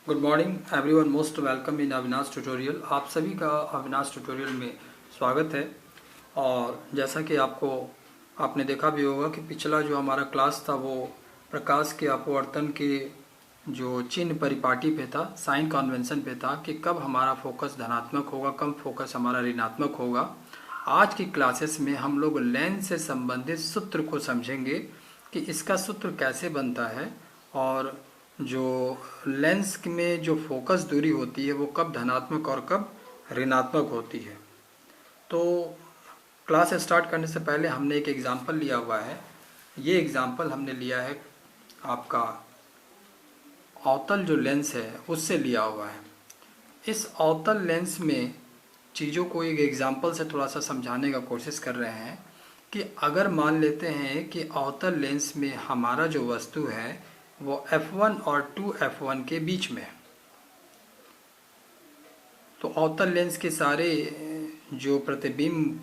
Good morning everyone, most welcome in Avinash tutorial. आप सभी का अविनाश ट्यूटोरियल में स्वागत है। और जैसा कि आपने देखा भी होगा कि पिछला जो हमारा क्लास था वो प्रकाश के अपवर्तन के जो चिन्ह परिपाटी पे था, साइन कन्वेंशन पे था कि कब हमारा फोकस धनात्मक होगा, कब फोकस हमारा ऋणात्मक होगा। आज की क्लासेस में हम लोग लेंस से संबंधित सूत्र को समझेंगे कि इसका सूत्र कैसे बनता है और जो लेंस में जो फोकस दूरी होती है वो कब धनात्मक और कब ऋणात्मक होती है। तो क्लास स्टार्ट करने से पहले हमने एक एग्जांपल लिया हुआ है। ये एग्जांपल हमने लिया है आपका अवतल जो लेंस है उससे लिया हुआ है। इस अवतल लेंस में चीज़ों को एक एग्जांपल से थोड़ा सा समझाने का कोशिश कर रहे हैं कि अगर मान लेते हैं कि अवतल लेंस में हमारा जो वस्तु है वो f1 और 2f1 के बीच में है, तो अवतल लेंस के सारे जो प्रतिबिंब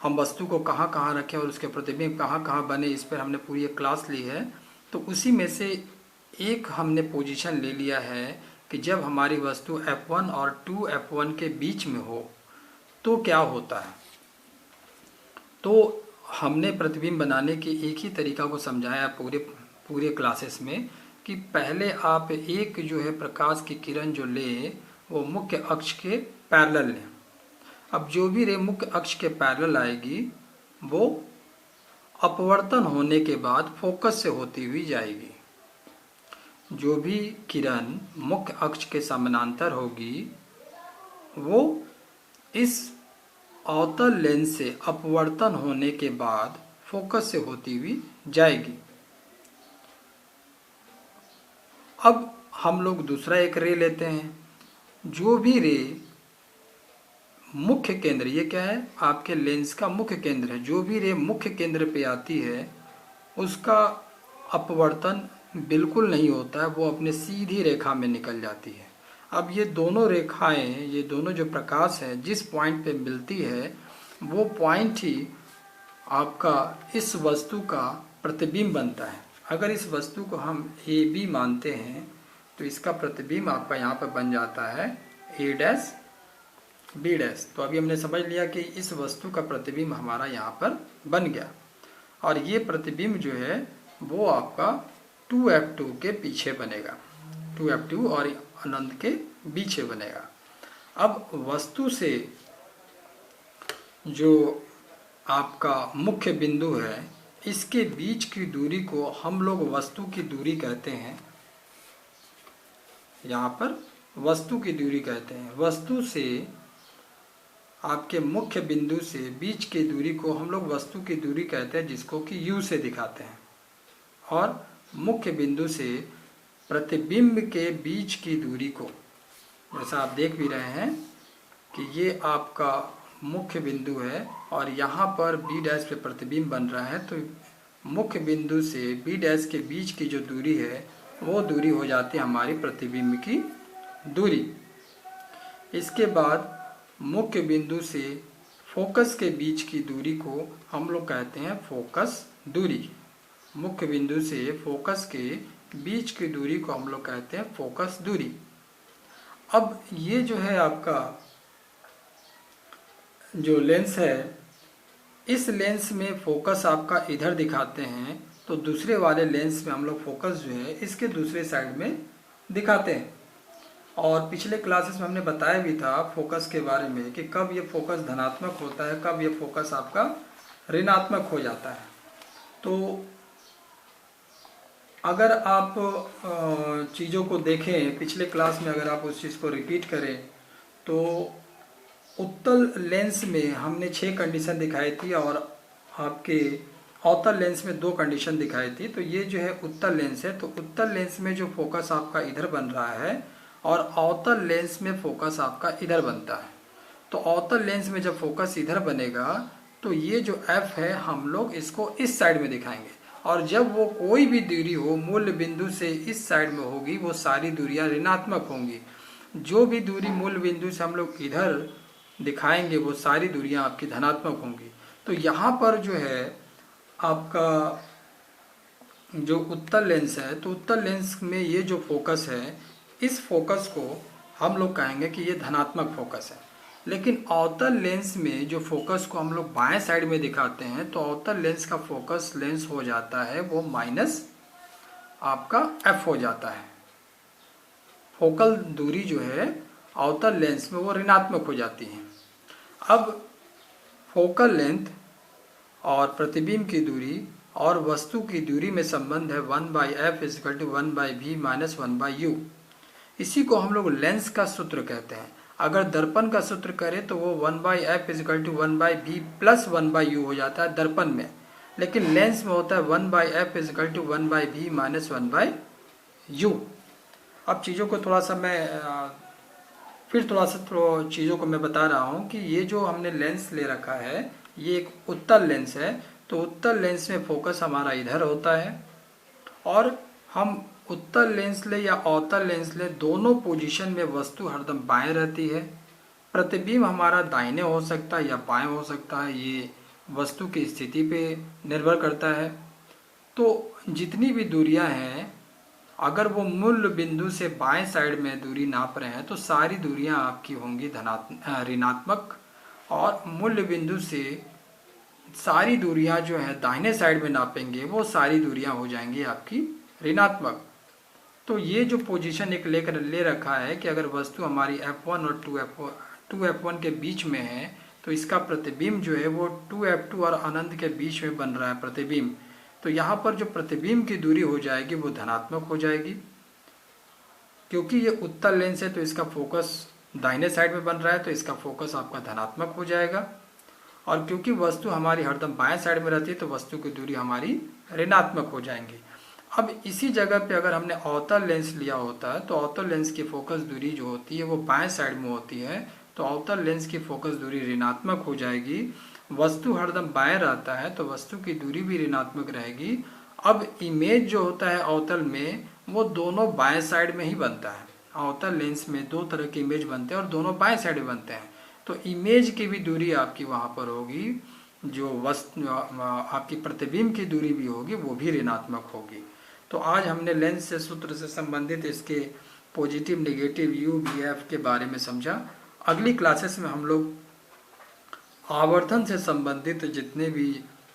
हम वस्तु को कहाँ कहाँ रखें और उसके प्रतिबिंब कहाँ कहाँ बने, इस पर हमने पूरी एक क्लास ली है। तो उसी में से एक हमने पोजीशन ले लिया है कि जब हमारी वस्तु f1 और 2f1 के बीच में हो तो क्या होता है। तो हमने प्रतिबिंब बनाने के एक ही तरीका को समझाया पूरे क्लासेस में कि पहले आप एक जो है प्रकाश की किरण जो ले वो मुख्य अक्ष के पैरेलल लें। अब जो भी रे मुख्य अक्ष के पैरेलल आएगी वो अपवर्तन होने के बाद फोकस से होती हुई जाएगी। जो भी किरण मुख्य अक्ष के समानांतर होगी वो इस अवतल लेंस से अपवर्तन होने के बाद फोकस से होती हुई जाएगी। अब हम लोग दूसरा एक रे लेते हैं। जो भी रे मुख्य केंद्र, ये क्या है आपके लेंस का मुख्य केंद्र है, जो भी रे मुख्य केंद्र पे आती है उसका अपवर्तन बिल्कुल नहीं होता है, वो अपने सीधी रेखा में निकल जाती है। अब ये दोनों रेखाएं, ये दोनों जो प्रकाश है जिस पॉइंट पे मिलती है वो पॉइंट ही आपका इस वस्तु का प्रतिबिंब बनता है। अगर इस वस्तु को हम ए बी मानते हैं तो इसका प्रतिबिंब आपका यहाँ पर बन जाता है ए डैश बी डैश। तो अभी हमने समझ लिया कि इस वस्तु का प्रतिबिंब हमारा यहाँ पर बन गया और ये प्रतिबिंब जो है वो आपका 2f2 के पीछे बनेगा, 2f2 और अनंत के पीछे बनेगा। अब वस्तु से जो आपका मुख्य बिंदु है इसके बीच की दूरी को हम लोग वस्तु की दूरी कहते हैं। यहाँ पर वस्तु की दूरी कहते हैं। वस्तु से आपके मुख्य बिंदु से बीच की दूरी को हम लोग वस्तु की दूरी कहते हैं, जिसको कि u से दिखाते हैं। और मुख्य बिंदु से प्रतिबिंब के बीच की दूरी को, जैसा आप देख भी रहे हैं कि ये आपका मुख्य बिंदु है और यहाँ पर बी डैश पे प्रतिबिंब बन रहा है, तो मुख्य बिंदु से बी डैश के बीच की जो दूरी है वो दूरी हो जाती है हमारी प्रतिबिंब की दूरी। इसके बाद मुख्य बिंदु से फोकस के बीच की दूरी को हम लोग कहते हैं फोकस दूरी। मुख्य बिंदु से फोकस के बीच की दूरी को हम लोग कहते हैं फोकस दूरी। अब ये जो है आपका जो लेंस है, इस लेंस में फोकस आपका इधर दिखाते हैं तो दूसरे वाले लेंस में हम लोग फोकस जो है इसके दूसरे साइड में दिखाते हैं। और पिछले क्लासेस में हमने बताया भी था फोकस के बारे में कि कब ये फोकस धनात्मक होता है, कब ये फोकस आपका ऋणात्मक हो जाता है। तो अगर आप चीज़ों को देखें पिछले क्लास में, अगर आप उस चीज़ को रिपीट करें तो उत्तल लेंस में हमने 6 कंडीशन दिखाई थी और आपके अवतल लेंस में 2 कंडीशन दिखाई थी। तो ये जो है उत्तल लेंस है, तो उत्तल लेंस में जो फोकस आपका इधर बन रहा है और अवतल लेंस में फोकस आपका इधर बनता है। तो अवतल लेंस में जब फोकस इधर बनेगा तो ये जो f है हम लोग इसको इस साइड में दिखाएंगे, और जब वो कोई भी दूरी हो मूल बिंदु से इस साइड में होगी वो सारी दूरियां ऋणात्मक होंगी। जो भी दूरी मूल बिंदु से हम लोग इधर दिखाएंगे वो सारी दूरियां आपकी धनात्मक होंगी। तो यहाँ पर जो है आपका जो उत्तल लेंस है, तो उत्तल लेंस में ये जो फोकस है इस फोकस को हम लोग कहेंगे कि ये धनात्मक फोकस है। लेकिन अवतल लेंस में जो फोकस को हम लोग बाएं साइड में दिखाते हैं, तो अवतल लेंस का फोकस लेंस हो जाता है वो माइनस आपका एफ हो जाता है। फोकल दूरी जो है अवतल लेंस में वो ऋणात्मक हो जाती है। अब फोकल लेंथ और प्रतिबिंब की दूरी और वस्तु की दूरी में संबंध है 1/f = 1/v - 1/u। इसी को हम लोग लेंस का सूत्र कहते हैं। अगर दर्पण का सूत्र करें तो वो 1/f = 1/v + 1/u हो जाता है दर्पण में, लेकिन लेंस में होता है 1/f = 1/v - 1/u। अब चीज़ों को थोड़ा सा मैं चीज़ों को मैं बता रहा हूँ कि ये जो हमने लेंस ले रखा है ये एक उत्तल लेंस है। तो उत्तल लेंस में फोकस हमारा इधर होता है, और हम उत्तल लेंस ले या अवतल लेंस ले, दोनों पोजीशन में वस्तु हरदम बाएं रहती है। प्रतिबिंब हमारा दाहिने हो सकता है या बाएं हो सकता है, ये वस्तु की स्थिति पे निर्भर करता है। तो जितनी भी दूरियां हैं, अगर वो मूल बिंदु से बाएं साइड में दूरी नाप रहे हैं तो सारी दूरियां आपकी होंगी ऋणात्मक, और मूल बिंदु से सारी दूरियां जो है दाहिने साइड में नापेंगे वो सारी दूरियां हो जाएंगी आपकी ऋणात्मक। तो ये जो पोजीशन एक लेकर ले रखा है कि अगर वस्तु हमारी F1 और 2F1 के बीच में है तो इसका प्रतिबिंब जो है वो 2F2 और अनंत के बीच में बन रहा है प्रतिबिंब। तो यहाँ पर जो प्रतिबिंब की दूरी हो जाएगी वो धनात्मक हो जाएगी, क्योंकि ये उत्तल लेंस है तो इसका फोकस दाहिने साइड में बन रहा है तो इसका फोकस आपका धनात्मक हो जाएगा। और क्योंकि वस्तु हमारी हरदम बाएं साइड में रहती है तो वस्तु की दूरी हमारी ऋणात्मक हो जाएंगी। अब इसी जगह पे अगर हमने अवतल लेंस लिया होता है तो अवतल लेंस की फोकस दूरी जो होती है वो बाएं साइड में होती है, तो अवतल लेंस की फोकस दूरी ऋणात्मक हो जाएगी। वस्तु हरदम बाएं रहता है तो वस्तु की दूरी भी ऋणात्मक रहेगी। अब इमेज जो होता है अवतल में वो दोनों बाएं साइड में ही बनता है। अवतल लेंस में दो तरह के इमेज बनते हैं और दोनों बाएं साइड में बनते हैं। तो इमेज की भी दूरी आपकी वहाँ पर होगी, जो वस्तु आपकी प्रतिबिंब की दूरी भी होगी वो भी ऋणात्मक होगी। तो आज हमने लेंस से सूत्र से संबंधित इसके positive negative you V F के बारे में समझा। अगली क्लासेस में हम लोग आवर्धन से संबंधित जितने भी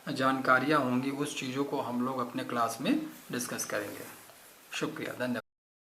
जानकारियाँ होंगी उस चीज़ों को हम लोग अपने क्लास में डिस्कस करेंगे। शुक्रिया, धन्यवाद।